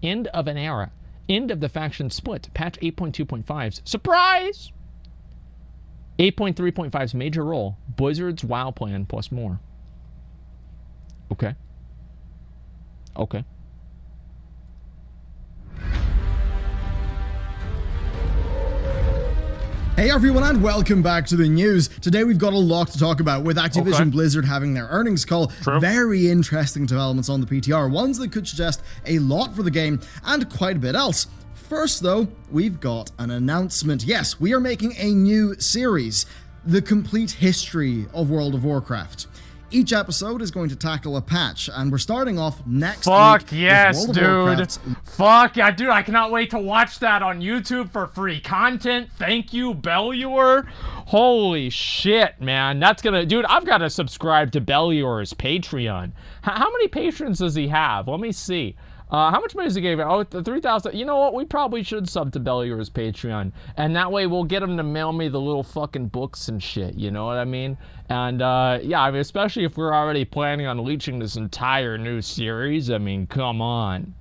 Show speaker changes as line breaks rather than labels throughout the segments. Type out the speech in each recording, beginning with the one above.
End of an era. End of the faction split. Patch 8.2.5's. Surprise! 8.3.5's major role. Blizzard's WoW plan plus more. Okay. Okay.
Hey everyone, and welcome back to the news. Today we've got a lot to talk about with Activision Blizzard having their earnings call.
True.
Very interesting developments on the PTR, ones that could suggest a lot for the game and quite a bit else. First though, we've got an announcement. Yes, we are making a new series, The Complete History of World of Warcraft. Each episode is going to tackle a patch, and we're starting off next week.
Fuck yes,
with World of
dude. Fuck yeah, dude. I cannot wait to watch that on YouTube for free content. Thank you, Bellular. Holy shit, man. That's gonna... Dude, I've got to subscribe to Bellular's Patreon. How many patrons does he have? Let me see. How much money does he give? Oh, 3,000. You know what? We probably should sub to Bellular's Patreon. And that way we'll get him to mail me the little fucking books and shit. You know what I mean? And, yeah, I mean, especially if we're already planning on leeching this entire new series. I mean, come on.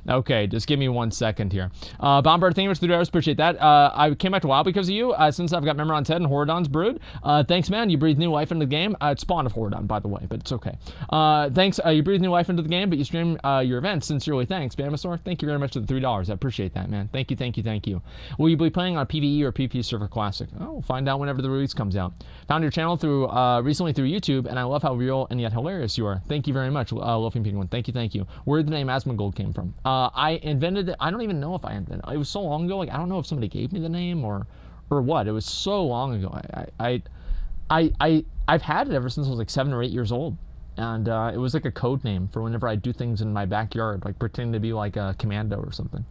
Okay, just give me 1 second here. Bombard, thank you much for the $2. Appreciate that. I came back to WoW because of you, since I've got Memoron's Head and Horadon's Brood. Thanks, man. You breathed new life into the game. It's Spawn of Horadon, by the way, but it's okay. Thanks. You breathed new life into the game, but you stream your events. Sincerely, thanks, Bamasaur. Thank you very much for the $3. I appreciate that, man. Thank you, thank you, thank you. Will you be playing on PvE or PvP Server Classic? Oh, we'll find out whenever the release comes out. Found your channel through recently through YouTube, and I love how real and yet hilarious you are. Thank you very much, Loafing Penguin. Thank you, thank you. Where did the name Asmongold came from? I invented it. I don't even know if I invented it. It was so long ago. Like, I don't know if somebody gave me the name or what. It was so long ago. I've had it ever since I was like 7 or 8 years old, and it was like a code name for whenever I do things in my backyard, like pretending to be like a commando or something.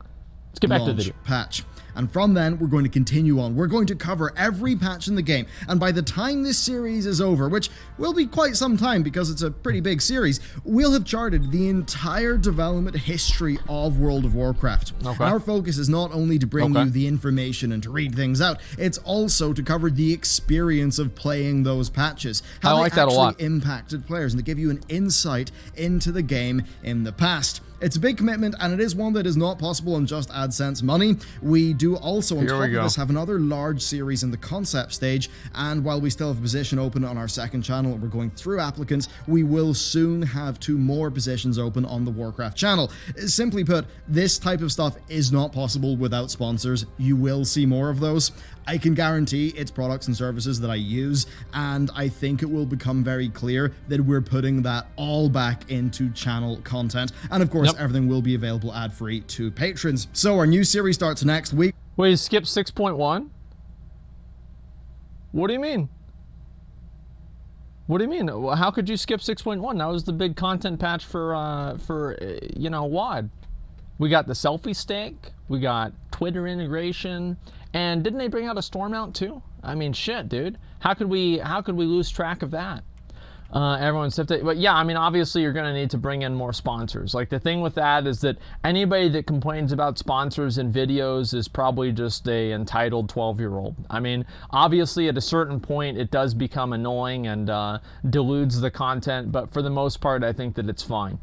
Let's get back to the video.
Patch. And from then, we're going to continue on. We're going to cover every patch in the game. And by the time this series is over, which will be quite some time because it's a pretty big series, we'll have charted the entire development history of World of Warcraft.
Okay.
Our focus is not only to bring you the information and to read things out, it's also to cover the experience of playing those patches. How they actually impacted players and to give you an insight into the game in the past. It's a big commitment, and it is one that is not possible on just AdSense money. We do also, on top of this, have another large series in the concept stage, and while we still have a position open on our second channel and we're going through applicants, we will soon have 2 more positions open on the Warcraft channel. Simply put, this type of stuff is not possible without sponsors. You will see more of those. I can guarantee it's products and services that I use, and I think it will become very clear that we're putting that all back into channel content. And of course, everything will be available ad-free to patrons. So our new series starts next week.
Wait, you skipped 6.1? What do you mean? What do you mean? How could you skip 6.1? That was the big content patch for you know, WoD. We got the selfie stick, we got Twitter integration, and didn't they bring out a storm mount too? I mean, shit, dude. How could we lose track of that? Everyone's but yeah, I mean, obviously you're gonna need to bring in more sponsors. Like, the thing with that is that anybody that complains about sponsors in videos is probably just a entitled 12-year-old. I mean, obviously at a certain point it does become annoying and deludes the content, but for the most part I think that it's fine.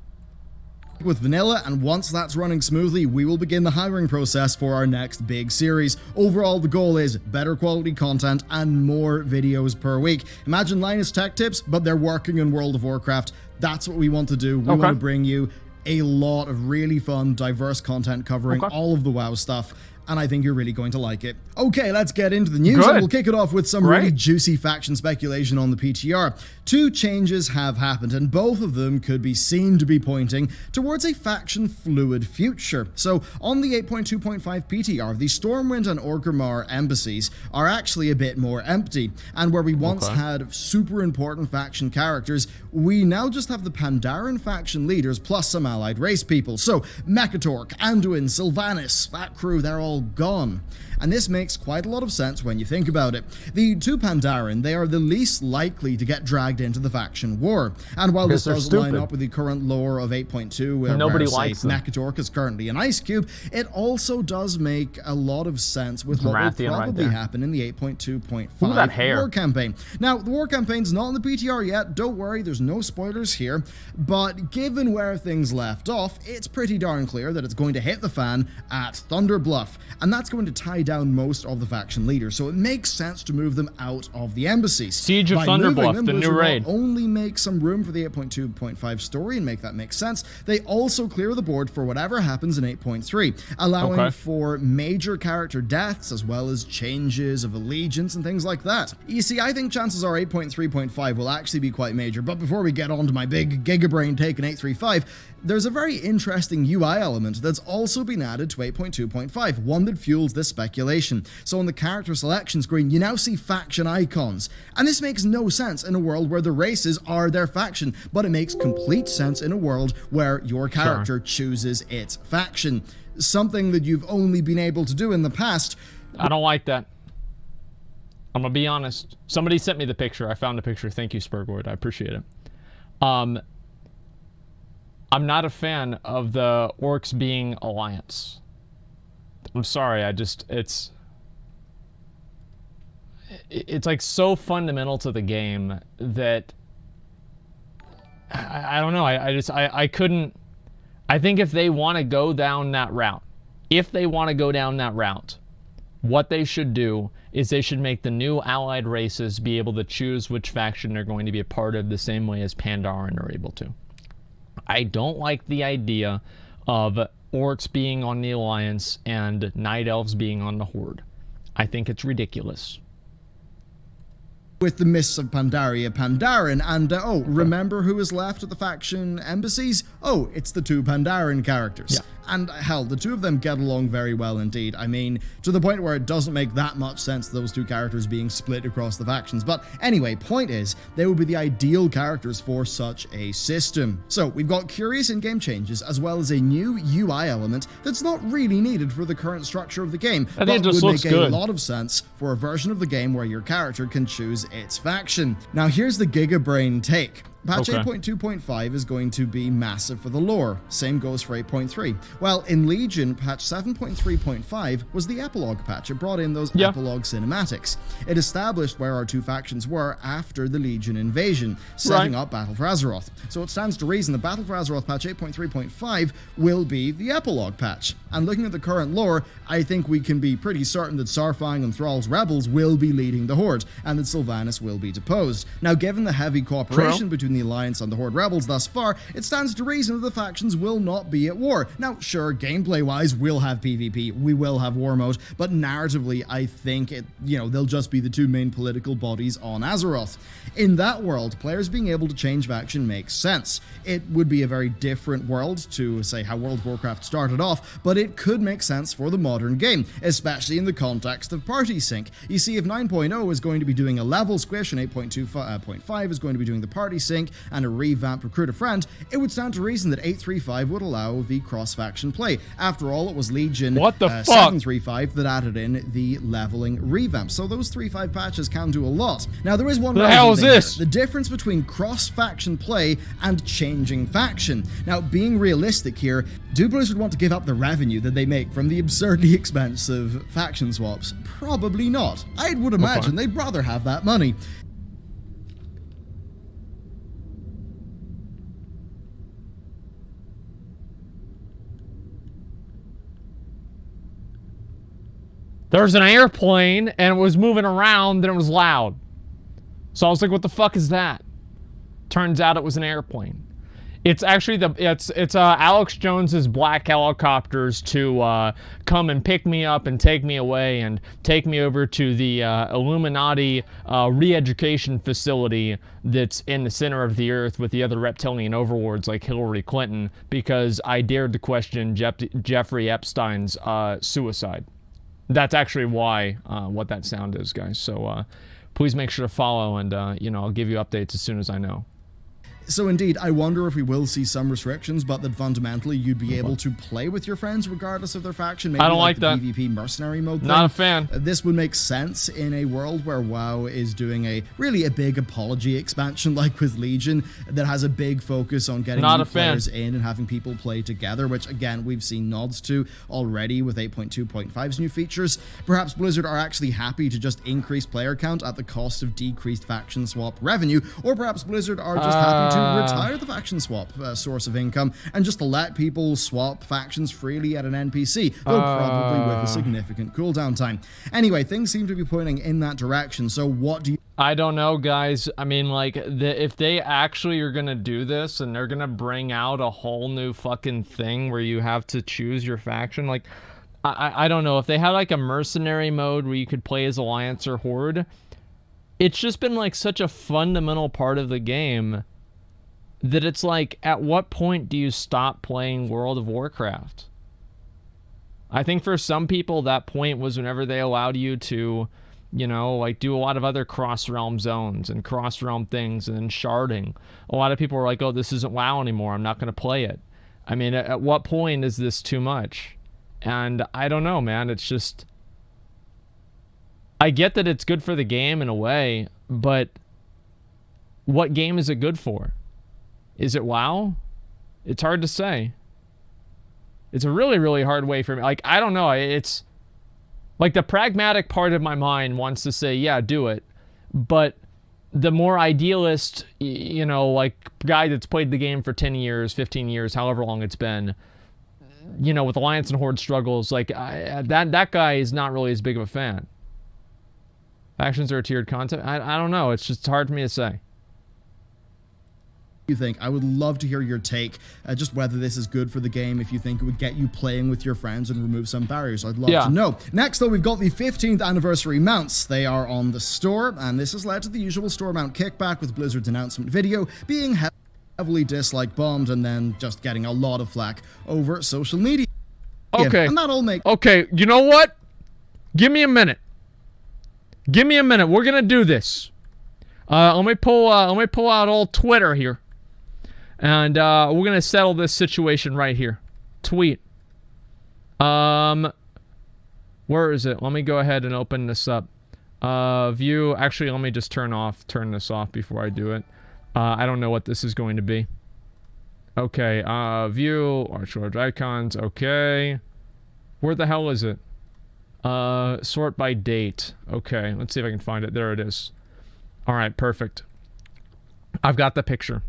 With vanilla, and once that's running smoothly, we will begin the hiring process for our next big series. Overall, the goal is better quality content and more videos per week. Imagine Linus Tech Tips, but they're working in World of Warcraft. That's what we want to do. We want to bring you a lot of really fun, diverse content covering all of the WoW stuff, and I think you're really going to like it. Okay, let's get into the news, and we'll kick it off with some really juicy faction speculation on the PTR. 2 changes have happened, and both of them could be seen to be pointing towards a faction-fluid future. So, on the 8.2.5 PTR, the Stormwind and Orgrimmar embassies are actually a bit more empty, and where we once had super important faction characters, we now just have the Pandaren faction leaders plus some allied race people. So, Mekatork, Anduin, Sylvanas, that crew, they're all all gone. And this makes quite a lot of sense when you think about it. The two Pandaren, they are the least likely to get dragged into the faction war. And while this does line up with the current lore of 8.2, where
nobody likes them.
Mechatork is currently an ice cube, it also does make a lot of sense with what will probably happen in the 8.2.5 war campaign. Now, the war campaign's not in the PTR yet, don't worry, there's no spoilers here, but given where things left off, it's pretty darn clear that it's going to hit the fan at Thunder Bluff, and that's going to tie down most of the faction leaders, so it makes sense to move them out of the embassies.
Siege of Thunder Bluff, the new raid.
Not only make some room for the 8.2.5 story and make that make sense, they also clear the board for whatever happens in 8.3, allowing for major character deaths as well as changes of allegiance and things like that. You see, I think chances are 8.3.5 will actually be quite major, but before we get on to my big gigabrain take in 8.3.5, there's a very interesting UI element that's also been added to 8.2.5, one that fuels this speculation. So on the character selection screen, you now see faction icons. And this makes no sense in a world where the races are their faction, but it makes complete sense in a world where your character chooses its faction. Something that you've only been able to do in the past.
I don't like that. I'm gonna be honest. Somebody sent me the picture. I found the picture. Thank you, Spurgoid. I appreciate it. I'm not a fan of the orcs being alliance. I'm sorry, it's like so fundamental to the game that I don't know, I couldn't. I think if they want to go down that route, what they should do is they should make the new allied races be able to choose which faction they're going to be a part of the same way as Pandaren are able to. I don't like the idea of orcs being on the Alliance and night elves being on the Horde. I think it's ridiculous.
With the Mists of Pandaria Pandaren, and remember who is left at the faction embassies? Oh, it's the two Pandaren characters.
Yeah.
And hell, the two of them get along very well indeed. I mean, to the point where it doesn't make that much sense those two characters being split across the factions. But anyway, point is, they would be the ideal characters for such a system. So we've got curious in-game changes as well as a new UI element that's not really needed for the current structure of the game, but would make a lot of sense for a version of the game where your character can choose its faction. Now here's the Gigabrain take. Patch 8.2.5 is going to be massive for the lore. Same goes for 8.3. Well, in Legion, patch 7.3.5 was the epilogue patch. It brought in those epilogue cinematics. It established where our two factions were after the Legion invasion, setting up Battle for Azeroth. So it stands to reason that Battle for Azeroth patch 8.3.5 will be the epilogue patch. And looking at the current lore, I think we can be pretty certain that Saurfang and Thrall's rebels will be leading the Horde, and that Sylvanas will be deposed. Now, given the heavy cooperation between the Alliance and the Horde rebels thus far, it stands to reason that the factions will not be at war. Now, sure, gameplay-wise, we'll have PvP, we will have war mode, but narratively, I think they'll just be the two main political bodies on Azeroth. In that world, players being able to change faction makes sense. It would be a very different world to, say, how World of Warcraft started off, but it could make sense for the modern game, especially in the context of party sync. You see, if 9.0 is going to be doing a level squish and 8.2.5 is going to be doing the party sync and a revamped Recruit a Friend, it would stand to reason that 8.3.5 would allow the cross-faction play. After all, it was Legion 7.3.5 that added in the leveling revamp. So those 3.5 patches can do a lot. Now, there is one
the hell is this?
The difference between cross-faction play and changing faction. Now, being realistic here, do Blizzard want to give up the revenue that they make from the absurdly expensive faction swaps? Probably not. I would imagine they'd rather have that money.
There's an airplane and it was moving around and it was loud. So I was like, what the fuck is that? Turns out it was an airplane. It's actually it's Alex Jones's black helicopters to come and pick me up and take me away and take me over to the Illuminati re-education facility that's in the center of the earth with the other reptilian overlords like Hillary Clinton because I dared to question Jeffrey Epstein's suicide. That's actually why, what that sound is, guys. So please make sure to follow and, I'll give you updates as soon as I know.
So indeed, I wonder if we will see some restrictions, but that fundamentally you'd be able to play with your friends regardless of their faction. Maybe
I don't like
the
that.
PvP mercenary mode thing.
Not a fan.
This would make sense in a world where WoW is doing a big apology expansion like with Legion that has a big focus on getting new players in and having people play together, which again, we've seen nods to already with 8.2.5's new features. Perhaps Blizzard are actually happy to just increase player count at the cost of decreased faction swap revenue, or perhaps Blizzard are just happy to retire the faction swap source of income and just to let people swap factions freely at an NPC, though probably with a significant cooldown time. Anyway, things seem to be pointing in that direction, so what do you...
I don't know, guys. I mean, like, if they actually are gonna do this and they're gonna bring out a whole new fucking thing where you have to choose your faction, like, I don't know. If they had, like, a mercenary mode where you could play as Alliance or Horde, it's just been, like, such a fundamental part of the game that it's like, at what point do you stop playing World of Warcraft? I think for some people, that point was whenever they allowed you to, you know, like, do a lot of other cross-realm zones and cross-realm things and then sharding. A lot of people were like, oh, this isn't WoW anymore. I'm not going to play it. I mean, at what point is this too much? And I don't know, man. It's just... I get that it's good for the game in a way, but what game is it good for? Is it WoW? It's hard to say. It's a really, really hard way for me. Like, I don't know. It's... like, the pragmatic part of my mind wants to say, yeah, do it. But the more idealist, you know, like, guy that's played the game for 10 years, 15 years, however long it's been, you know, with Alliance and Horde struggles, like, that guy is not really as big of a fan. Factions are tiered content? I don't know. It's just hard for me to say.
You think? I would love to hear your take, just whether this is good for the game, if you think it would get you playing with your friends and remove some barriers. I'd love to know. Next, though, we've got the 15th anniversary mounts. They are on the store, and this has led to the usual store mount kickback, with Blizzard's announcement video being heavily dislike bombed and then just getting a lot of flack over social media.
Okay.
And that all makes...
okay, you know what? Give me a minute. Give me a minute. We're gonna do this. Let me pull out old Twitter here. And we're gonna settle this situation right here. Tweet. Where is it? Let me go ahead and open this up. View. Actually, let me just turn this off before I do it. I don't know what this is going to be. Okay. View. Large icons. Okay. Where the hell is it? Sort by date. Okay. Let's see if I can find it. There it is. All right. Perfect. I've got the picture.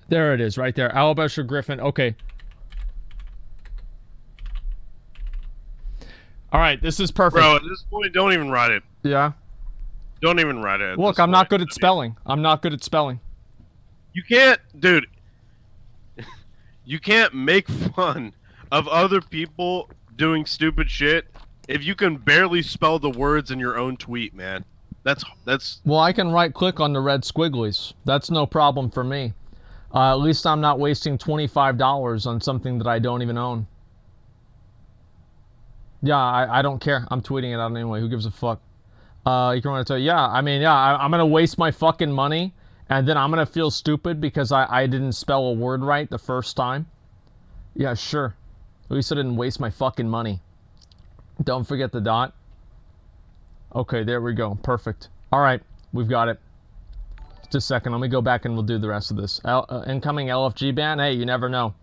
There it is, right there. Alabaster Griffin. Okay. All right, this is perfect.
Bro, at this point, don't even write it.
Yeah?
Don't even write it.
Look, I'm not good at spelling. I'm not good at spelling.
You can't, dude. You can't make fun of other people doing stupid shit if you can barely spell the words in your own tweet, man. That's...
Well, I can right-click on the red squigglies. That's no problem for me. At least I'm not wasting $25 on something that I don't even own. Yeah, I don't care. I'm tweeting it out anyway. Who gives a fuck? You can want to tell, yeah, I mean, yeah, I'm going to waste my fucking money, and then I'm going to feel stupid because I didn't spell a word right the first time. Yeah, sure. At least I didn't waste my fucking money. Don't forget the dot. Okay, there we go. Perfect. All right, we've got it. Just a second. Let me go back and we'll do the rest of this. Incoming LFG ban? Hey, you never know.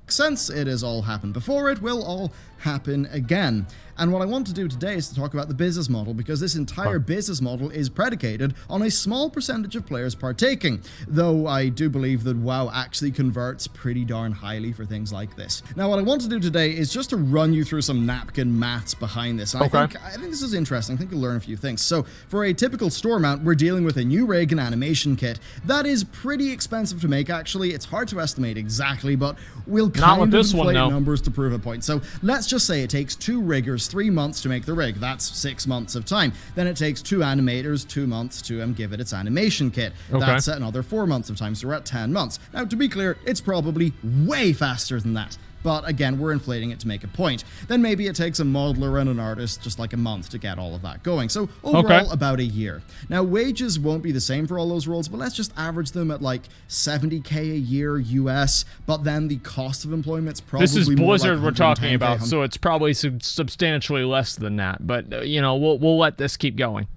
Since it has all happened before, it will all happen again. And what I want to do today is to talk about the business model, because this entire business model is predicated on a small percentage of players partaking, though I do believe that WoW actually converts pretty darn highly for things like this. Now, what I want to do today is just to run you through some napkin maths behind this. And I think this is interesting. I think you'll learn a few things. So for a typical store mount, we're dealing with a new rig and animation kit. That is pretty expensive to make, actually. It's hard to estimate exactly, but we'll kind of inflate numbers to prove a point. So let's just say it takes 2 riggers 3 months to make the rig. That's 6 months of time. Then it takes 2 animators 2 months to give it its animation kit. That's another 4 months of time, so we're at 10 months. Now, to be clear, it's probably way faster than that. But again, we're inflating it to make a point. Then maybe it takes a modeler and an artist just like a month to get all of that going. So overall, about a year. Now, wages won't be the same for all those roles, but let's just average them at like $70K a year US. But then the cost of employment's probably
this is Blizzard
like
we're talking about, so it's probably substantially less than that. But you know, we'll let this keep going.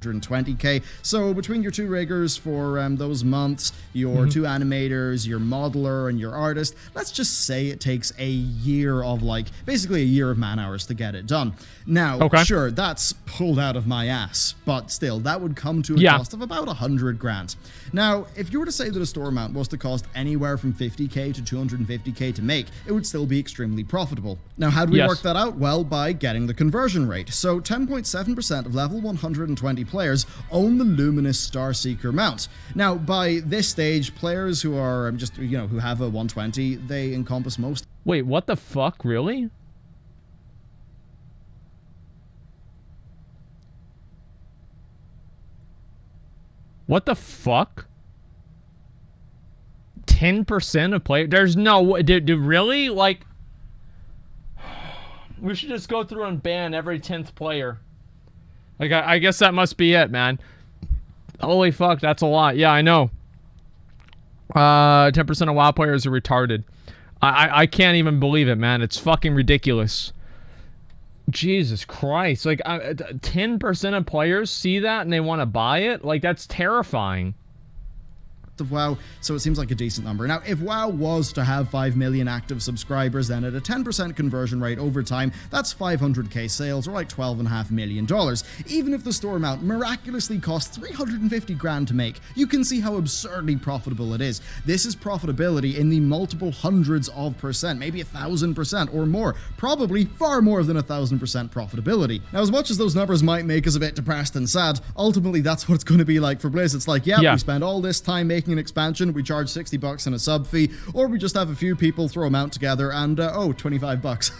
120K. So between your 2 riggers for those months, your 2 animators, your modeler, and your artist, let's just say it takes a year of basically a year of man hours to get it done. Now, sure, that's pulled out of my ass, but still, that would come to a cost of about 100 grand. Now, if you were to say that a store mount was to cost anywhere from 50K to 250K to make, it would still be extremely profitable. Now, how do we work that out? Well, by getting the conversion rate. So 10.7% of level 120 players own the Luminous Starseeker mount. Now, by this stage, players who are just, who have a 120, they encompass most.
Wait, what the fuck? Really? What the fuck? 10% of players? There's no... Dude, really? Like... We should just go through and ban every 10th player. Like, I guess that must be it, man. Holy fuck, that's a lot. Yeah, I know. 10% of WoW players are retarded. I can't even believe it, man. It's fucking ridiculous. Jesus Christ. Like, 10% of players see that and they want to buy it? Like, that's terrifying.
Of WoW, so it seems like a decent number. Now, if WoW was to have 5 million active subscribers, then at a 10% conversion rate over time, that's 500k sales, or like $12.5 million. Even if the store mount miraculously costs 350 grand to make, you can see how absurdly profitable it is. This is profitability in the multiple hundreds of percent, maybe 1,000% or more, probably far more than 1,000% profitability. Now, as much as those numbers might make us a bit depressed and sad, ultimately that's what it's going to be like for Blizz. It's like, yeah, we spend all this time making an expansion, we charge $60 and a sub fee, or we just have a few people throw them out together and oh, $25.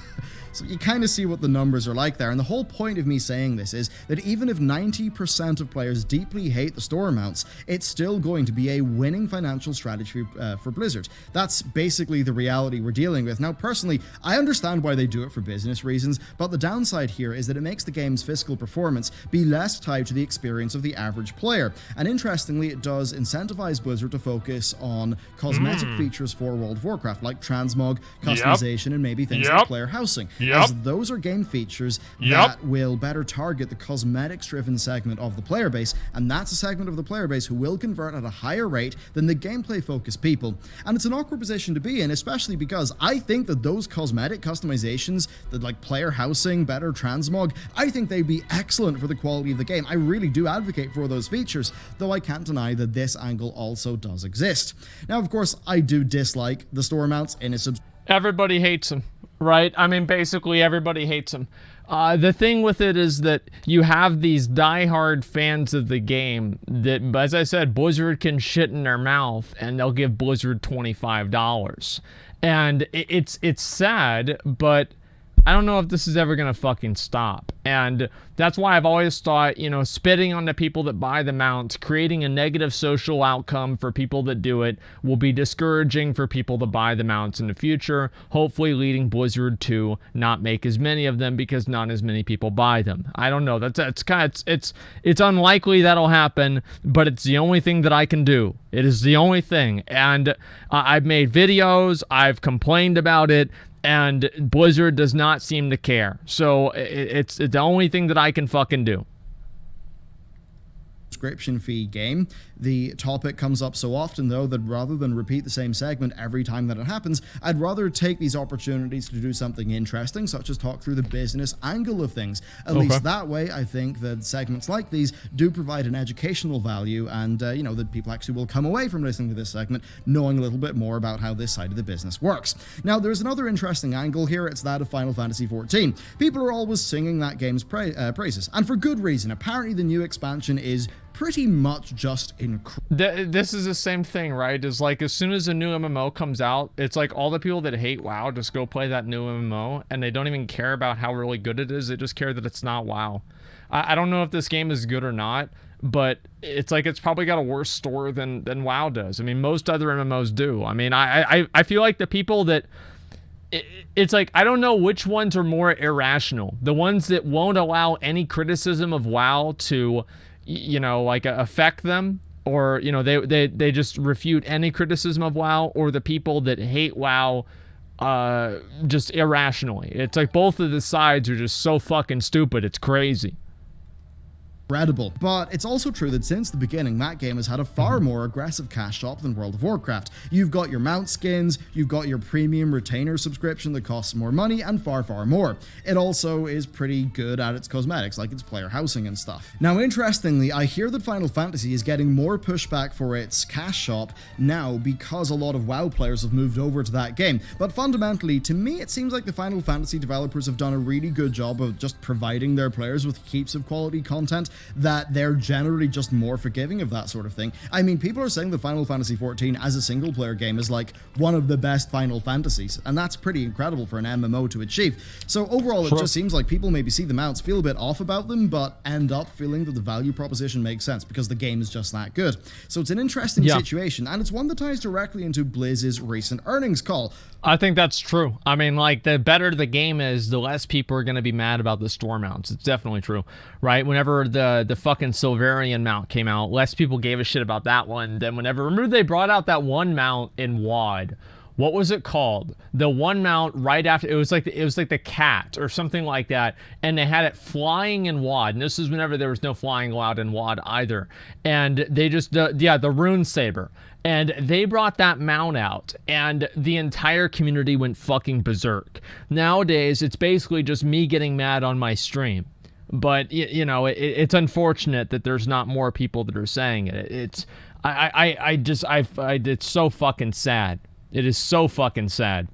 So you kind of see what the numbers are like there. And the whole point of me saying this is that even if 90% of players deeply hate the store mounts, it's still going to be a winning financial strategy for Blizzard. That's basically the reality we're dealing with. Now, personally, I understand why they do it for business reasons, but the downside here is that it makes the game's fiscal performance be less tied to the experience of the average player. And interestingly, it does incentivize Blizzard to focus on cosmetic features for World of Warcraft, like transmog, customization, and maybe things like player housing. As those are game features that will better target the cosmetics-driven segment of the player base, and that's a segment of the player base who will convert at a higher rate than the gameplay-focused people. And it's an awkward position to be in, especially because I think that those cosmetic customizations, that like player housing, better transmog, I think they'd be excellent for the quality of the game. I really do advocate for those features, though I can't deny that this angle also does exist. Now, of course, I do dislike the store mounts in a
Everybody hates them. Right? I mean, basically everybody hates them. The thing with it is that you have these diehard fans of the game that, as I said, Blizzard can shit in their mouth and they'll give Blizzard $25. And it's sad, but I don't know if this is ever going to fucking stop. And that's why I've always thought, you know, spitting on the people that buy the mounts, creating a negative social outcome for people that do it, will be discouraging for people to buy the mounts in the future, hopefully leading Blizzard to not make as many of them because not as many people buy them. I don't know. That's kind of, it's unlikely that'll happen, but it's the only thing that I can do. It is the only thing. And I've made videos, I've complained about it, and Blizzard does not seem to care. So it's the only thing that I can fucking do.
subscription fee game. The topic comes up so often, though, that rather than repeat the same segment every time that it happens, I'd rather take these opportunities to do something interesting, such as talk through the business angle of things. At least that way, I think that segments like these do provide an educational value, and you know, that people actually will come away from listening to this segment knowing a little bit more about how this side of the business works. Now, there's another interesting angle here. It's that of Final Fantasy XIV. People are always singing that game's praises, and for good reason. Apparently, the new expansion is pretty much just incredible.
This is the same thing, right? It's like as soon as a new MMO comes out, it's like all the people that hate WoW just go play that new MMO, and they don't even care about how really good it is. They just care that it's not WoW. I don't know if this game is good or not, but it's like it's probably got a worse store than WoW does. I mean, most other MMOs do. I mean, I feel like the people that... It's like, I don't know which ones are more irrational. The ones that won't allow any criticism of WoW to, you know, like affect them, or, you know, they just refute any criticism of WoW, or the people that hate WoW just irrationally. It's like both of the sides are just so fucking stupid, it's crazy.
Incredible. But it's also true that since the beginning, that game has had a far more aggressive cash shop than World of Warcraft. You've got your mount skins, you've got your premium retainer subscription that costs more money, and far more. It also is pretty good at its cosmetics, like its player housing and stuff. Now, interestingly, I hear that Final Fantasy is getting more pushback for its cash shop now because a lot of WoW players have moved over to that game. But fundamentally, to me, it seems like the Final Fantasy developers have done a really good job of just providing their players with heaps of quality content, that they're generally just more forgiving of that sort of thing. I mean, people are saying that Final Fantasy XIV as a single player game is like one of the best Final Fantasies, and that's pretty incredible for an MMO to achieve. So overall, it just seems like people maybe see the mounts, feel a bit off about them, but end up feeling that the value proposition makes sense because the game is just that good. So it's an interesting situation, and it's one that ties directly into Blizz's recent earnings call.
I think that's true. I mean, like, the better the game is, the less people are going to be mad about the store mounts. It's definitely true, right? Whenever the fucking Silverian mount came out, less people gave a shit about that one than whenever... Remember they brought out that one mount in WoD. What was it called? The one mount right after... It was like the cat or something like that, and they had it flying in WoD, and this is whenever there was no flying allowed in WoD either. And they just... the Rune Saber. And they brought that mount out, and the entire community went fucking berserk. Nowadays, it's basically just me getting mad on my stream. But, you know, it's unfortunate that there's not more people that are saying it. It's so fucking sad. It is so fucking sad.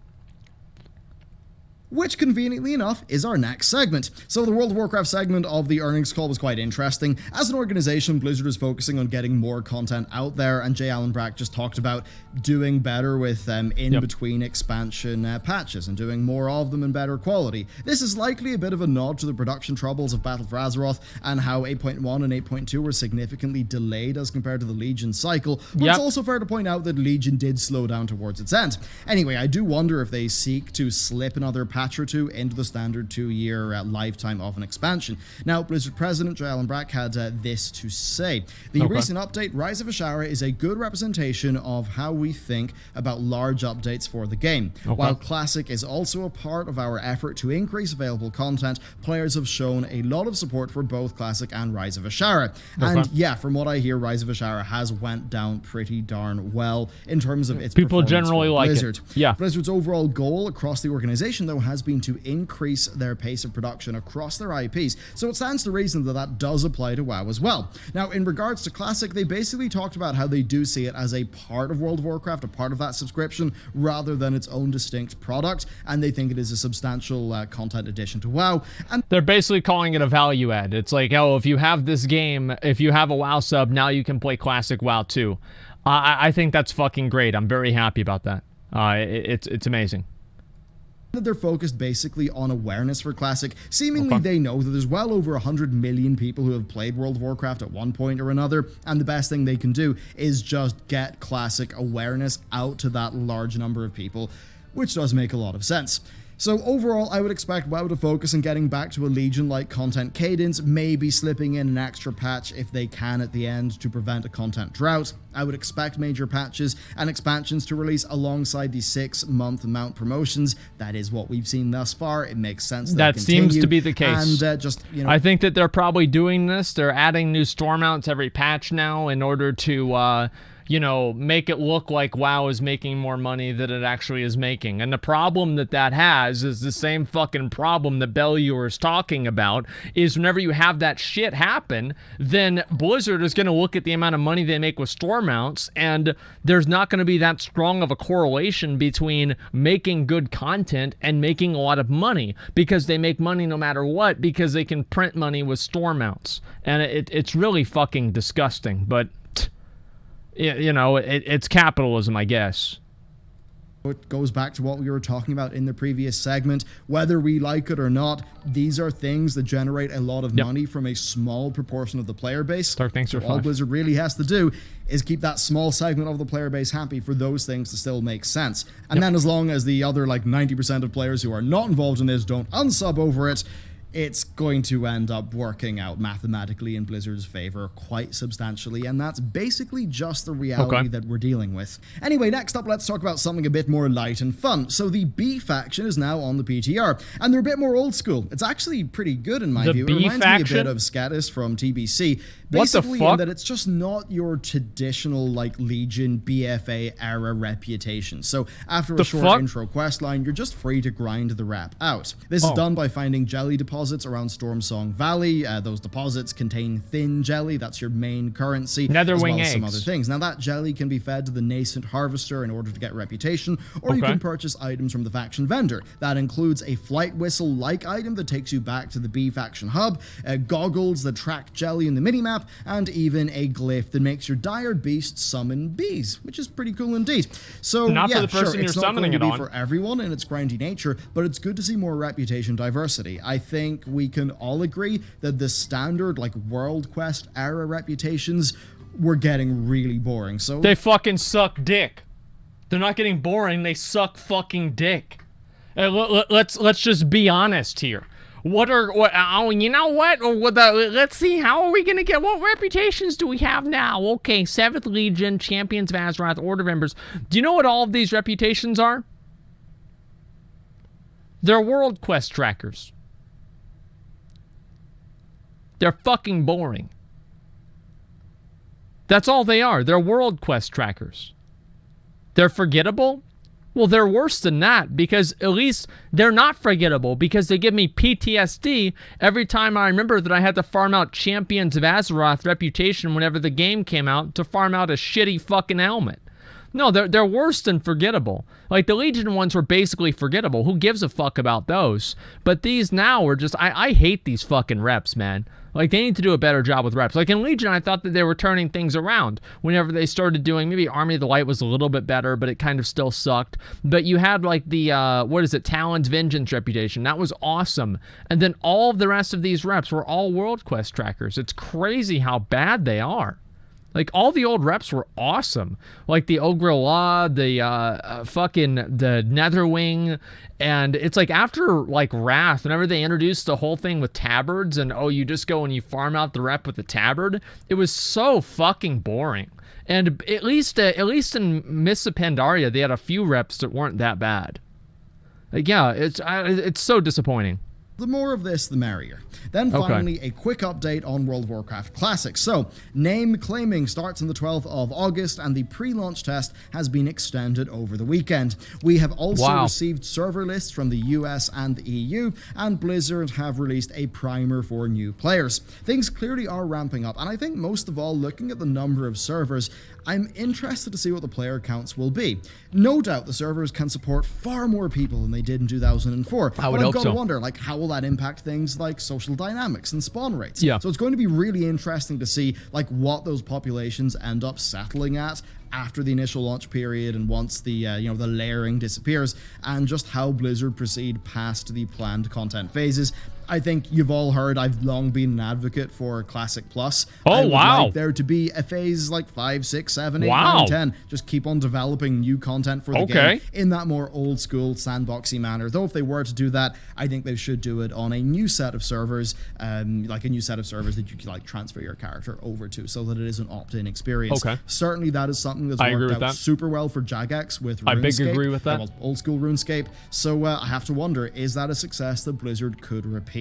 Which, conveniently enough, is our next segment. So the World of Warcraft segment of the earnings call was quite interesting. As an organization, Blizzard is focusing on getting more content out there, and J. Allen Brack just talked about doing better with in-between expansion patches and doing more of them in better quality. This is likely a bit of a nod to the production troubles of Battle for Azeroth and how 8.1 and 8.2 were significantly delayed as compared to the Legion cycle, but it's also fair to point out that Legion did slow down towards its end. Anyway, I do wonder if they seek to slip another patch or two into the standard 2-year lifetime of an expansion. Now, Blizzard President J. Allen Brack had this to say. The recent update, Rise of Ashara, is a good representation of how we think about large updates for the game. While Classic is also a part of our effort to increase available content, players have shown a lot of support for both Classic and Rise of Ashara. And yeah, from what I hear, Rise of Ashara has went down pretty darn well in terms of its
people generally like
Blizzard.
Yeah.
Blizzard's overall goal across the organization, though, has been to increase their pace of production across their IPs, so it stands to reason that that does apply to WoW as well. Now, in regards to Classic, they basically talked about how they do see it as a part of World of Warcraft, a part of that subscription, rather than its own distinct product, and they think it is a substantial content addition to WoW. And
they're basically calling it a value add. It's like, oh, if you have this game, if you have a WoW sub, now you can play Classic WoW too. I think that's fucking great. I'm very happy about that. It's amazing.
They're focused basically on awareness for Classic. Seemingly they know that there's well over 100 million people who have played World of Warcraft at one point or another, and the best thing they can do is just get Classic awareness out to that large number of people, which does make a lot of sense. So overall, I would expect WoW to focus on getting back to a Legion-like content cadence, maybe slipping in an extra patch if they can at the end to prevent a content drought. I would expect major patches and expansions to release alongside the 6-month mount promotions. That is what we've seen thus far. It makes sense
that seems to be the case.
And just, you know,
I think that they're probably doing this. They're adding new store mounts every patch now in order to you know, make it look like WoW is making more money than it actually is making. And the problem that has is the same fucking problem that Bellular is talking about, is whenever you have that shit happen, then Blizzard is going to look at the amount of money they make with store mounts, and there's not going to be that strong of a correlation between making good content and making a lot of money, because they make money no matter what, because they can print money with store mounts. And it's really fucking disgusting, but you know, it's capitalism, I guess.
It goes back to what we were talking about in the previous segment. Whether we like it or not, these are things that generate a lot of money from a small proportion of the player base.
So
all Blizzard really has to do is keep that small segment of the player base happy for those things to still make sense. And then as long as the other like 90% of players who are not involved in this don't unsub over it, it's going to end up working out mathematically in Blizzard's favor quite substantially, and that's basically just the reality that we're dealing with. Anyway, next up, let's talk about something a bit more light and fun. So the B faction is now on the PTR, and they're a bit more old school. It's actually pretty good in my view. It reminds me a bit of Scatus from TBC, basically in that it's just not your traditional like Legion BFA era reputation. So after a short intro quest line, you're just free to grind the rep out. This is done by finding jelly deposits around Stormsong Valley. Those deposits contain thin jelly. That's your main currency,
Netherwing
as well as some
eggs.
other things. Now that jelly can be fed to the nascent harvester in order to get reputation, or you can purchase items from the faction vendor. That includes a flight whistle-like item that takes you back to the B faction hub, goggles that track jelly in the minimap, and even a glyph that makes your dire beast summon bees, which is pretty cool indeed. So
not
yeah,
for the person
sure, it's
you're
not going
summoning
to be
it on.
for everyone in its grindy nature, but it's good to see more reputation diversity. I think we can all agree that the standard like World Quest era reputations were getting really boring. So
they fucking suck dick. They're not getting boring, they suck fucking dick. Let's just be honest here. You know what? Let's see, how are we gonna get, what reputations do we have now? Okay, 7th Legion, Champions of Azeroth, Order of Embers. Do you know what all of these reputations are? They're World Quest trackers. They're fucking boring. That's all they are. They're World Quest trackers. They're forgettable? Well, they're worse than that, because at least they're not forgettable, because they give me PTSD every time I remember that I had to farm out Champions of Azeroth reputation whenever the game came out to farm out a shitty fucking helmet. No, they're worse than forgettable. Like, the Legion ones were basically forgettable. Who gives a fuck about those? But these now are just, I hate these fucking reps, man. Like, they need to do a better job with reps. Like, in Legion, I thought that they were turning things around whenever they started doing, maybe Army of the Light was a little bit better, but it kind of still sucked. But you had, like, the, Talon's Vengeance reputation. That was awesome. And then all of the rest of these reps were all World Quest trackers. It's crazy how bad they are. Like, all the old reps were awesome. Like, the Ogrilla, the Netherwing, and it's like, after, like, Wrath, whenever they introduced the whole thing with tabards, and, you just go and you farm out the rep with the tabard, it was so fucking boring. And at least in Mists of Pandaria, they had a few reps that weren't that bad. Like, yeah, it's so disappointing.
The more of this, the merrier. Then finally, a quick update on World of Warcraft Classic. So, name claiming starts on the 12th of August, and the pre-launch test has been extended over the weekend. We have also received server lists from the US and the EU, and Blizzard have released a primer for new players. Things clearly are ramping up, and I think most of all, looking at the number of servers, I'm interested to see what the player counts will be. No doubt the servers can support far more people than they did in 2004.
I would hope so.
But I've got to wonder, like, how will that impact things like social dynamics and spawn rates?
Yeah.
So it's going to be really interesting to see, like, what those populations end up settling at after the initial launch period and once the you know, the layering disappears, and just how Blizzard proceed past the planned content phases. I think you've all heard I've long been an advocate for Classic Plus.
Oh,
I would
wow.
like there to be a phase like 5, 6, 7, 8,
Wow.
9, 10. Just keep on developing new content for the game in that more old school sandboxy manner. Though if they were to do that, I think they should do it on a new set of servers, like a new set of servers that you can like transfer your character over to, so that it is an opt-in experience. Certainly that is something that's worked out super well for Jagex with RuneScape.
I big agree with that.
Well, old school RuneScape. So I have to wonder, is that a success that Blizzard could repeat?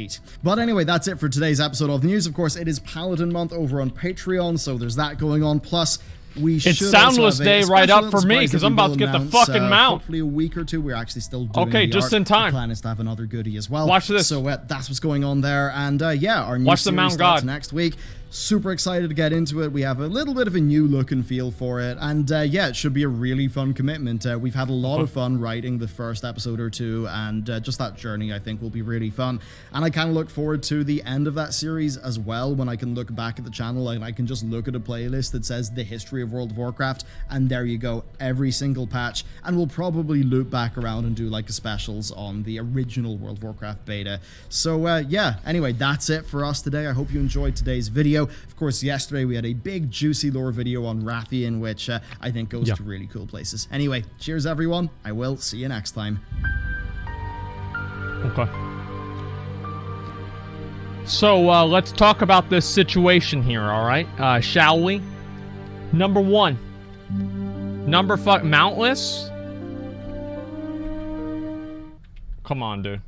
But anyway, that's it for today's episode of the news. Of course, it is Paladin month over on Patreon, so there's that going on. Plus, it's
Soundless Day right up for me, because I'm about to get the fucking mount.
Hopefully a week or two. We're actually still doing
Okay,
the
just
art.
in time.
The plan is to have another goodie as well.
Watch this.
So that's what's going on there. And yeah, our new
Watch the
series
Mount
starts
God.
next week. Super excited to get into it. We have a little bit of a new look and feel for it. And yeah, it should be a really fun commitment. We've had a lot of fun writing the first episode or two, and just that journey I think will be really fun. And I kind of look forward to the end of that series as well, when I can look back at the channel and I can just look at a playlist that says the history of World of Warcraft, and there you go, every single patch. And we'll probably loop back around and do like a specials on the original World of Warcraft beta. So yeah, anyway, that's it for us today. I hope you enjoyed today's video. Of course, yesterday we had a big juicy lore video on Rathian, which I think goes to really cool places. Anyway, cheers everyone. I will see you next time.
Okay. So let's talk about this situation here, all right? Shall we? Number one. Mountless? Come on, dude.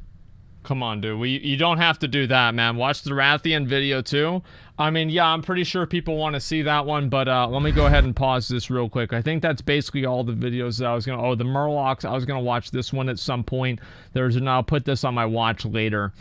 Come on, dude. You don't have to do that, man. Watch the Rathian video, too. I mean, yeah, I'm pretty sure people want to see that one, but let me go ahead and pause this real quick. I think that's basically all the videos that I was going to... Oh, the Murlocs. I was going to watch this one at some point. And I'll put this on my watch later.